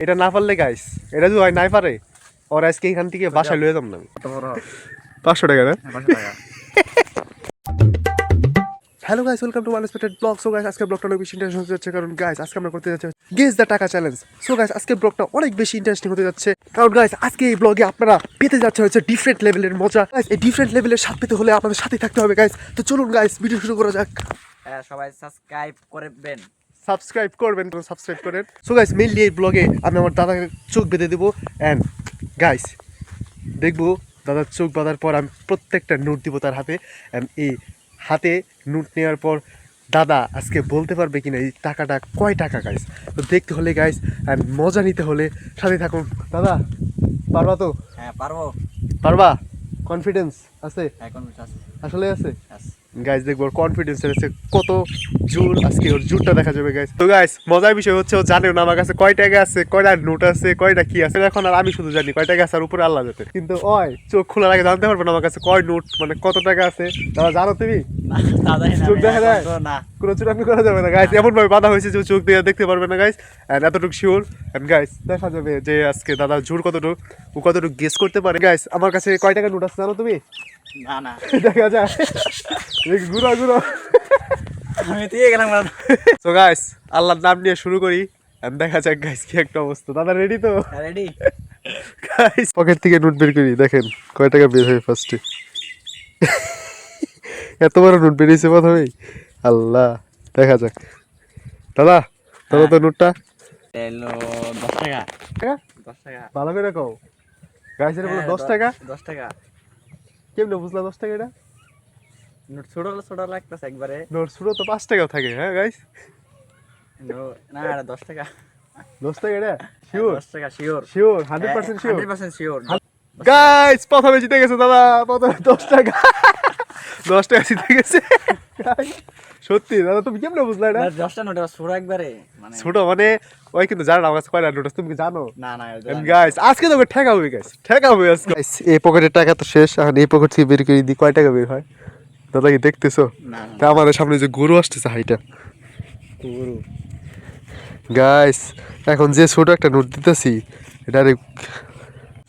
এটা না পারলে গাইস, এটা যদি হয় নাই পারে ওর আজকে এখান থেকে বাসায় লয়ে যাম না আমি। 500 টাকা না? 500 টাকা। Hello guys, welcome to unexpected blog. So guys আজকে ব্লগটা অনেক বেশি ইন্টারেস্টিং হতে যাচ্ছে, কারণ গাইস আজকে আমরা করতে যাচ্ছি গেস দ্য টাকা চ্যালেঞ্জ। সো গাইস আজকে ব্লগটা অনেক বেশি ইন্টারেস্টিং হতে যাচ্ছে, কারণ গাইস আজকে এই ব্লগে আপনারা পেতে যাচ্ছে হচ্ছে ডিফারেন্ট লেভেলের মজা। গাইস এই ডিফারেন্ট লেভেলের স্বাদ পেতে হলে আপনাদের সাথে থাকতে হবে গাইস। তো চলুন গাইস ভিডিও শুরু করা যাক। হ্যাঁ, সবাই সাবস্ক্রাইব করবেন। সাবস্ক্রাইব করবেন, তো সাবস্ক্রাইব করেন। সো গাইস মেইনলি এই ব্লগে আমি আমার দাদাকে চোখ বেঁধে দেবো অ্যান্ড গাইস দেখবো দাদার চোখ বাঁধার পর আমি প্রত্যেকটা নোট দিব তার হাতে, অ্যান্ড এই হাতে নোট নেওয়ার পর দাদা আজকে বলতে পারবে কিনা এই টাকাটা কয় টাকা গাইস। তো দেখতে হলে গাইস অ্যান্ড মজা নিতে হলে সাথে থাকুন। দাদা পারবা তো? হ্যাঁ, পারবো। পারবা? কনফিডেন্স আছে? এখন আছে। আসলে আছে Yes. গাইস, দেখবো কনফিডেন্সের আছে কত জোর, আজকে ওর জোরটা দেখা যাবে গাইস। তো গাইস মজার বিষয় হচ্ছে ও জানেও না আমার কাছে কয় টাকা আছে, কয়টা নোট আছে, কয়টা কি আছে। এখন আর আমি শুধু জানি কয় টাকা আছে আর উপরে আল্লাহ জানে, কিন্তু ওই চোখ খোলার আগে জানতে পারবো না আমার কাছে কয় নোট মানে কত টাকা আছে। দাদা জানো তুমি? চোখ দেখা যায় না, কোনো চুরামি করা যাবে না গাইস। এমন ভাবে বাধা হয়েছে যে চোখ দিয়ে দেখতে পারবে না গাইস, এন্ড এতটুকু শিওর। এন্ড গাইস দেখা যাবে যে আজকে দাদা জোর কতটুকু, ও কতটুকু গেস করতে পারে। গাইস আমার কাছে কয় টাকা নোট আছে জানো তুমি? না না, দেখা যায় ঘুরো ঘুরো। আমি দিয়ে গেলাম। সো গাইস আল্লাহর নাম নিয়ে শুরু করি, এন্ড দেখা যাক গাইস কি একটা অবস্থা। দাদা রেডি তো? রেডি। গাইস পকেট থেকে নোট বের করি, দেখেন কয় টাকা বের হয় ফার্স্টে। এত বড় নোট বেরিয়েছে প্রথমেই, আল্লাহ। দেখা যাক দাদা, দাদা তো নোটটা এলো 10 টাকা। টাকা 10 টাকা। ভালো করে কও গাইস, এটা বলো 10 টাকা। 10 টাকা। কেমনে বুঝলা 10 টাকা? এটা নোট ছোট লাগতেছে একবারে। নোট ছোট তো 5 টাকাও থাকে। হ্যাঁ গাইস, না, এটা 10 টাকা। 10 টাকা এটা শিওর? 10 টাকা sure. Sure 100% sure? 100% sure. Guys প্রথমে জিতে গেছে দাদা, প্রথমে 10 টাকা। 10 টাকা জিতে গেছে সত্যি। দাদা তুমি কেমনে বুঝলা এটা? 10টা নোট ছোট একবারে, মানে ছোট মানে ওই কিন্তু জানো না আমার কাছে কয়টা নোট আছে, তুমি কি জানো? না না, গাইস আজকে তো ঠেকা হবে গাইস, ঠেকা হবে আজকে। গাইস এই পকেটের টাকা তো শেষ, এখন এই পকেট থেকে বের করে দিই কয় টাকা বের হয়। দাদা কি দেখতেছো? না তা আমাদের সামনে যে গরু আসতেছে হাইটা গরু। গাইস, এখন যে ছোট একটা নোট দিতেছি এটা।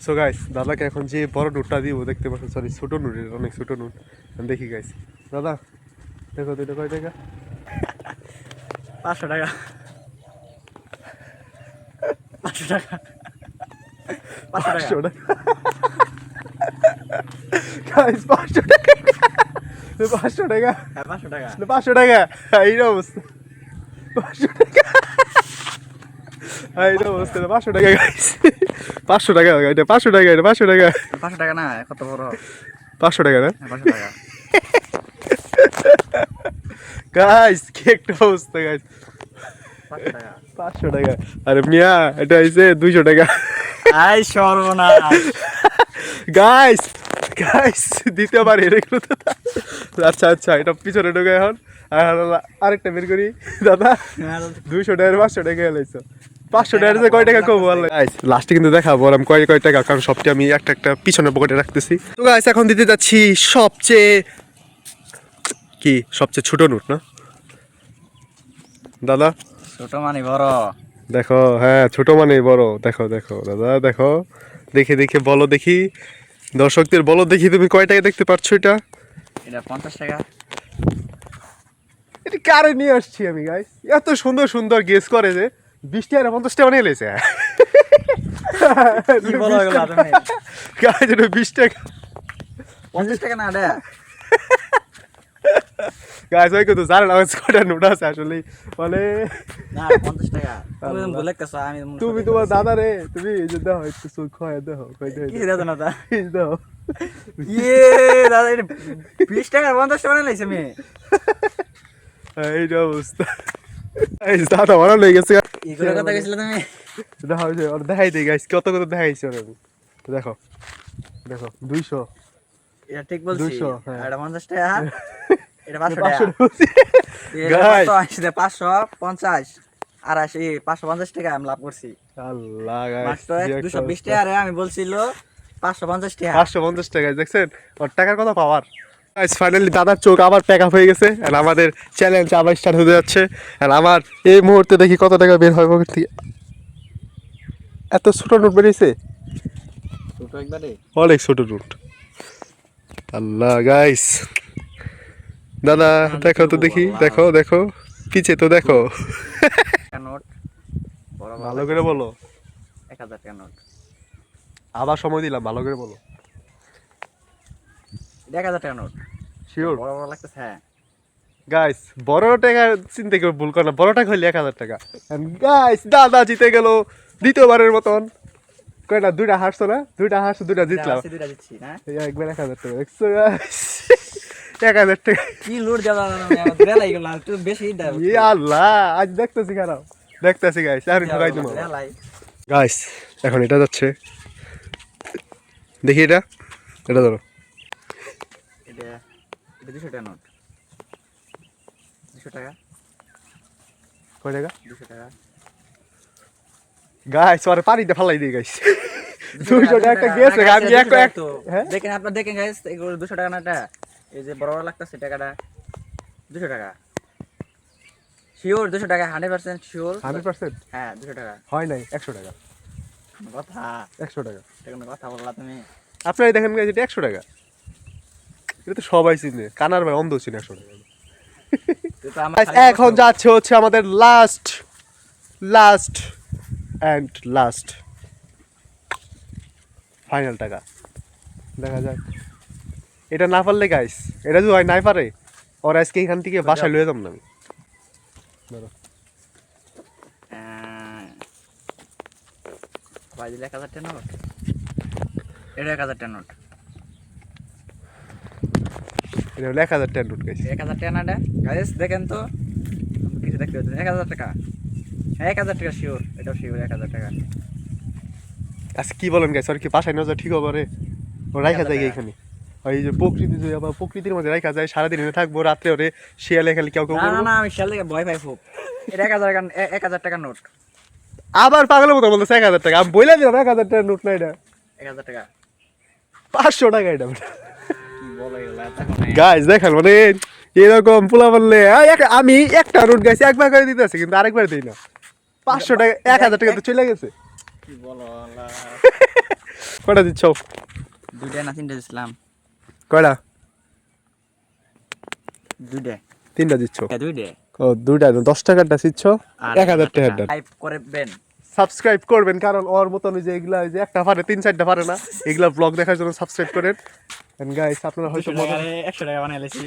সো গাইস দাদাকে এখন যে বড় নোটটা দিব দেখতে পাচ্ছেন, সরি ছোট নোট, এটা অনেক ছোট নোট। দেখি গাইস, দাদা দেখো তো এটা কয় টাকা? 500 টাকা। 500 টাকা। 500 টাকা গাইস, 500 টাকা। 500 টাকা। হ্যাঁ, 500 টাকা। 500 টাকা এই অবস্থা। 500 টাকা এই অবস্থা। 500 টাকা গাইস, 500 টাকা এটা, 500 টাকা এটা, 500 টাকা। 500 টাকা না, কত বড়? 500 টাকা না? হ্যাঁ, 500 টাকা। গাইস কি একটা অবস্থা গাইস। 500 টাকা। 500 টাকা। আরে মিয়া এটা হইছে 200 টাকা। আই সর্বনাশ। গাইস গাইস দ্বিতীয় বার হেরে গেল তো। আচ্ছা আচ্ছা, এটা পিছনে ঢোকে এখন। আরেকটা বের করি দাদা। 200 টাকার 500 টাকা এলাইছো। 500 টাকার যে কয় টাকা কম বল গাইস, লাস্টে কিন্তু দেখাবো আমি কয় কয় টাকা, কারণ সবটি আমি একটা একটা পিছনের পকেটে রাখতেছি। তো গাইস এখন দিতে যাচ্ছি সবচেয়ে সবচেয়ে ছোট নোট না দাদা? ছোট মানে বড়। দেখো, হ্যাঁ ছোট মানে বড়। দেখো দেখো দাদা, দেখো দেখে দেখে বলো দেখি, দর্শকদের বলো দেখি তুমি কয় টাকা দেখতে পাচ্ছ এটা? এটা 50 টাকা। এটা কারে নিয়ে আসছি আমি গাইস, এত সুন্দর সুন্দর গেস করে যে 20 টাকা 50 টাকা নিয়ে এলেছে। কি বলো এগুলা তুমি? গাইস এটা 20 টাকা। 50 টাকা না এটা। গাইস ওই কিন্তু জানেন আমার কয়টা নোট আছে আসলে, মানে না, 50 টাকা। তুমি বলে কইছো, আমি তুমি তোমার দাদা রে, তুমি এই যে দাও একটু চোখ হয় দাও কয়টা কি দাদা না তা? এই দাও। ইয়ে দাদা, এটা 20 টাকা 50 টাকা লাইছে আমি। এইটা অবস্থা। এই দাদা বড় হয়ে গেছে। এগুলোর কথা কইছিলে তুমি? দেখা হয়েছে ওর, দেখাই দিই গাইস কত কত দেখাইছি ওর আমি। দেখো দেখো 200। এটা ঠিক বলছি। 200, হ্যাঁ। এটা 50 টাকা। এটা 500 টাকা। 500 গাইস গাইস 550 আর 550 টাকা আমি লাভ করছি। আল্লাহ গাইস মাত্র 220 টাকা আরে আমি বলছিল 550 টাকা। 550 টাকা দেখছেন ওর টাকার কথা পাওয়ার। গাইস ফাইনালি দাদার চোখ আবার প্যাক আপ হয়ে গেছে, আর আমাদের চ্যালেঞ্জ আবার স্টার্ট হতে যাচ্ছে। আর আমার এই মুহূর্তে দেখি কত টাকা বের হয় পকেট থেকে। এত ছোট নোট বেরিয়েছে, ছোট একবারে অনেক ছোট নোট। আল্লাহ গাইস, দাদা দেখো তো দেখি, দেখো দেখো পিছে তো দেখো। নোট বড় ভালো করে বলো, 1000 টাকা নোট। আবার সময় দিলাম, ভালো করে বলো। 1000 টাকা নোট শিওর বড় বড় লাগতেছে। হ্যাঁ গাইস, বড় টাকা চিন্তা করে ভুল করো না, বড় টাকা হইলে 1000 টাকা। গাইস দাদা জিতে গেল দ্বিতীয়বারের মতন। কয়টা দুইটা হারছো না, দুইটা হারছো, দুইটা জিতলাম। দুইটা দিচ্ছি না, এই একবার 1000 টাকা দেখছো গাইস, 1000 টাকা। কি লুট দেওয়া বেলাই গেল একটু বেশি দাও। ই আল্লাহ, আজ দেখতেছি খারাপ, দেখতেছি গাইস, আর ঠকাই দেবো বেলাই গাইস। এখন এটা যাচ্ছে, দেখি এটা, এটা ধরো। এটা 200 টাকা নোট, 200 টাকা, কয় টাকা 200 টাকা। গাইস? ওরে পানিতে ফালাই দিয়ে গাইস, 200 টাকা একটা গেছে। আমি এক হ্যাঁ দেখেন আপনারা দেখেন গাইস, এগুলো 200 টাকা না। এটা এই যে বড় বড় লাগতেছে টাকাটা 200 টাকা। শিওর 200 টাকা, 100% শিওর। 100%? হ্যাঁ 200 টাকা। হয় নাই, 100 টাকা, কথা 100 টাকা। এটা কোনো কথা বললা তুমি? আপনারা দেখেন গাইস, এটা 100 টাকা। এটা তো সবাই চিনে, কানার ভাই অন্ধ চিনে 100 টাকা। তুই তো আমার Guys, এখন যাচ্ছে হচ্ছে আমাদের লাস্ট এন্ড লাস্ট ফাইনাল টাকা। দেখা যাক, এটা না পারলে গাইস, এটা যদি হয় নাই পারে, ওর আজকে এখান থেকে বাসায় লয়ে যাবো না আমি। ধরো। ভাই দিলে 1000 টাকা নোট, এটা 1000 টাকা নোট, এটা হলো 1000 টাকা নোট গাইস। 1000 টাকা না। গাইস দেখেন তো কিছু দেখতে পাচ্ছেন, 1000 টাকা। হ্যাঁ 1000 টাকা শিওর, এটাও শিওর 1000 টাকা। আচ্ছা কি বলেন গাইস, আর কি বাসায় নেওয়া যায় ঠিক হবে রে? ও রাইখা যায় এখানে, ওই যে প্রকৃতি, যে আবার প্রকৃতির মধ্যে রাইখা যায়, সারাদিন এনে থাকবো, রাত্রে ওরে শিয়ালে খালি কেউ কেউ না না করবো। না, আমি শাল থেকে ভয় পাই খুব। এটা 1000 টাকা নোট, আবার পাগলের মতো বলতেছে 1000 টাকা। আমি বইলা দিলাম 1000 টাকা নোট না, এটা 1000 টাকা। 500 টাকা এটা। কি বলো এগুলা তখন? গাইস দেখেন, মানে এরকম পোলা বললে আমি একটা নোট গাইছি একবার করে দিতে আছে, কিন্তু আরেকবার দিই না। 500 টাকা, 1000 টাকা তো চলে গেছে। কি বলো আল্লাহ। কয়টা দিচ্ছ? দুইটা না তিনটা দিছিলাম? কয়টা? দুইটা। তিনটা দিচ্ছ? দুইটা। ও দুইটা, 10 টাকারটা দিচ্ছ, আর 1000 টাকারটা। টাইপ করবেন, সাবস্ক্রাইব করবেন, কারণ ওর মতন ওই যে এগুলা, ওই যে একটা পারে 3-4টা পারে না, এগুলা ব্লগ দেখার জন্য সাবস্ক্রাইব করেন। এন্ড গাইস, আপনারা হয়তো 100 টাকা বানাই লেছি,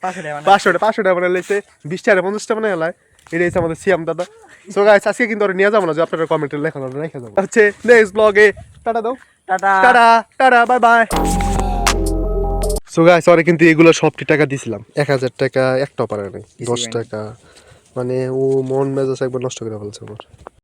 500 টাকা বানাই। 500 টাকা বানাই লাইছে, 20 টাকা 50 টাকা বানাই লাই। এটা হচ্ছে আমাদের সিয়াম দাদা। সো গাইস, আজকে কিন্তু ওরা নিয়ে যাবো না, যে আপনারা কমেন্টে লেখা রেখে যাবো হচ্ছে নেক্সট ব্লগে। টাটা দাও, tata tata tata, bye bye. So guys, ওরে কিন্তু এগুলো সবটি টাকা দিছিলাম, 1000 টাকা একটা পারে নাই, 10 টাকা, মানে ও মন মেজাজ একবার নষ্ট করে ফেলছে আমার।